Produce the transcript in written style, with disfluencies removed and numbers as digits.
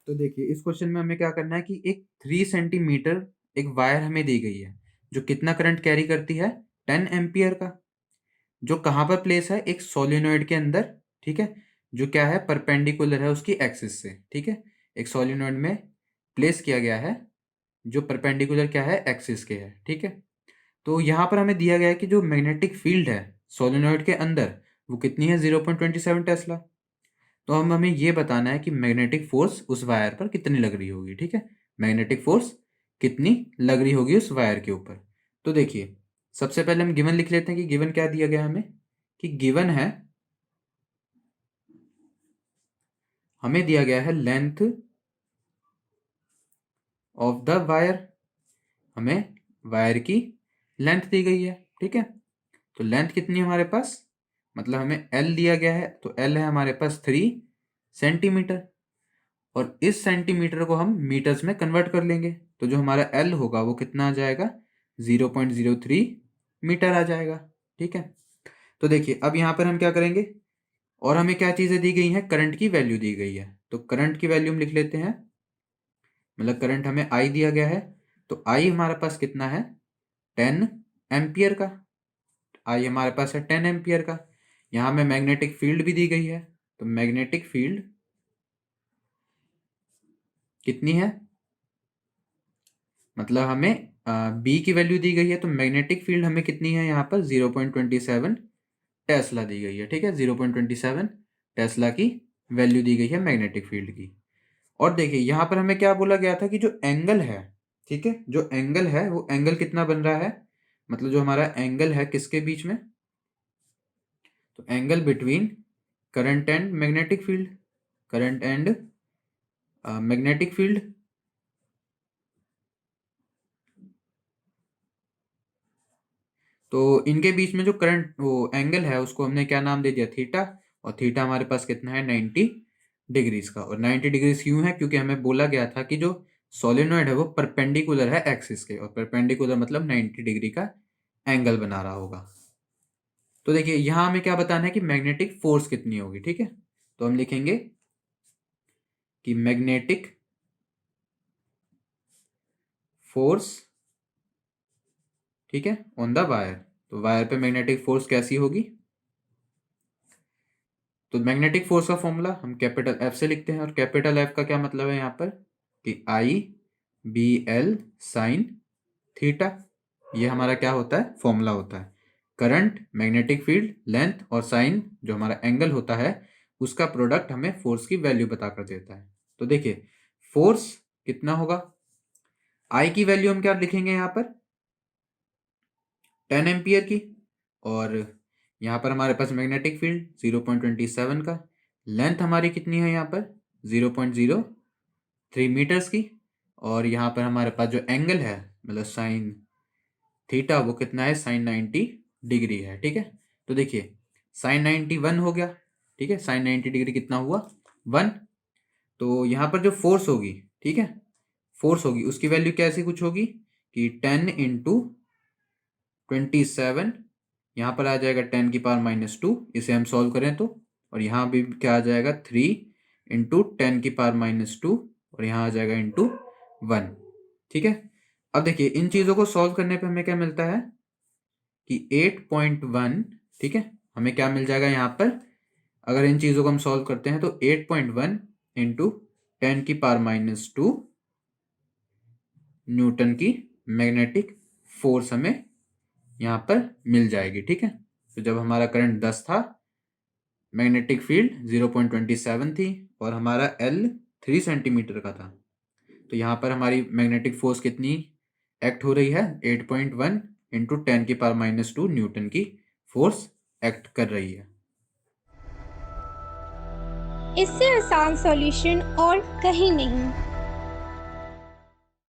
तो देखिए इस क्वेश्चन में हमें क्या करना है कि एक 3 सेंटीमीटर एक वायर हमें दी गई है जो कितना करंट कैरी करती है 10 एम्पियर का, जो कहाँ पर प्लेस है एक सोलिनॉइड के अंदर। ठीक है, जो क्या है परपेंडिकुलर है उसकी एक्सिस से। ठीक है, एक सोलिनॉइड में प्लेस किया गया है जो परपेंडिकुलर क्या है एक्सिस के है। ठीक है, तो यहाँ पर हमें दिया गया है कि जो मैग्नेटिक फील्ड है सोलिनॉइड के अंदर वो कितनी है 0.27 टेस्ला। तो हमें ये बताना है कि मैग्नेटिक फोर्स उस वायर पर कितनी लग रही होगी। ठीक है, मैग्नेटिक फोर्स कितनी लग रही होगी उस वायर के ऊपर। तो देखिए सबसे पहले हम गिवन लिख लेते हैं कि गिवन क्या दिया गया हमें, कि गिवन है हमें दिया गया है लेंथ ऑफ द वायर, हमें वायर की लेंथ दी गई है। ठीक है, तो लेंथ कितनी है हमारे पास, मतलब हमें एल दिया गया है, तो एल है हमारे पास 3 सेंटीमीटर, और इस सेंटीमीटर को हम मीटर्स में कन्वर्ट कर लेंगे, तो जो हमारा एल होगा वो कितना आ जाएगा 0.03 मीटर आ जाएगा। ठीक है, तो देखिए अब यहाँ पर हम क्या करेंगे, और हमें क्या चीज़ें दी गई हैं, करंट की वैल्यू दी गई है, तो करंट की वैल्यू हम लिख लेते हैं, मतलब करंट हमें आई दिया गया है, तो आई हमारे पास कितना है 10 एम्पियर का, आई हमारे पास है 10 एम्पियर का। यहाँ में मैग्नेटिक फील्ड भी दी गई है, तो मैग्नेटिक फील्ड कितनी है, मतलब हमें बी की वैल्यू दी गई है, तो मैग्नेटिक फील्ड हमें कितनी है यहाँ पर 0.27 टेस्ला दी गई है। ठीक है, 0.27 टेस्ला की वैल्यू दी गई है मैग्नेटिक फील्ड की। और देखिए यहाँ पर हमें क्या बोला गया था कि जो एंगल है, ठीक है, जो एंगल है वो एंगल कितना बन रहा है, मतलब जो हमारा एंगल है किसके बीच में, तो angle between current and magnetic field, current and magnetic field. तो इनके बीच में जो करंट वो एंगल है उसको हमने क्या नाम दे दिया थीटा, और थीटा हमारे पास कितना है 90 डिग्रीज का। और 90 डिग्रीज क्यों है, क्योंकि हमें बोला गया था कि जो सोलेनॉइड है वो परपेंडिकुलर है एक्सिस के, और परपेंडिकुलर मतलब 90 डिग्री का एंगल बना रहा होगा। तो देखिए यहां हमें क्या बताना है कि मैग्नेटिक फोर्स कितनी होगी। ठीक है, तो हम लिखेंगे कि मैग्नेटिक फोर्स, ठीक है, ऑन द वायर, तो वायर पे मैग्नेटिक फोर्स कैसी होगी, तो मैग्नेटिक फोर्स का फॉर्मूला हम कैपिटल एफ से लिखते हैं, और कैपिटल एफ का क्या मतलब है यहाँ पर कि आई बी एल साइन थीटा, ये हमारा क्या होता है फॉर्मूला होता है। करंट, मैग्नेटिक फील्ड, लेंथ और साइन जो हमारा एंगल होता है उसका प्रोडक्ट हमें फोर्स की वैल्यू बताकर देता है। तो देखिए फोर्स कितना होगा, आई की वैल्यू हम क्या लिखेंगे यहाँ पर 10 एम्पियर की, और यहाँ पर हमारे पास मैग्नेटिक फील्ड 0.27 का, लेंथ हमारी कितनी है यहाँ पर 0.03 मीटर्स की, और यहाँ पर हमारे पास जो एंगल है मतलब साइन थीटा वो कितना है साइन 90 डिग्री है। ठीक है, तो देखिए साइन 91 हो गया। ठीक है, साइन 90 डिग्री कितना हुआ 1। तो यहाँ पर जो फोर्स होगी, ठीक है, फोर्स होगी उसकी वैल्यू कैसी कुछ होगी कि 10 इंटू 27, यहाँ पर आ जाएगा 10 की पावर -2, इसे हम सॉल्व करें तो, और यहाँ भी क्या आ जाएगा 3 इंटू 10 की पावर -2, और यहाँ आ जाएगा इंटू 1। ठीक है, अब देखिए इन चीज़ों को सॉल्व करने पे हमें क्या मिलता है कि 8.1, ठीक है, हमें क्या मिल जाएगा यहाँ पर, अगर इन चीज़ों को हम सॉल्व करते हैं तो 8.1 इंटू 10 की पावर -2 न्यूटन की मैग्नेटिक फोर्स हमें यहाँ पर मिल जाएगी। ठीक है, तो जब हमारा करंट 10 था, मैग्नेटिक फील्ड 0.27 थी, और हमारा एल 3 सेंटीमीटर का था, तो यहाँ पर हमारी मैग्नेटिक फोर्स कितनी एक्ट हो रही है 8.1 इंटू 10 की पावर -2 न्यूटन की फोर्स एक्ट कर रही है। इससे आसान सॉल्यूशन और कहीं नहीं।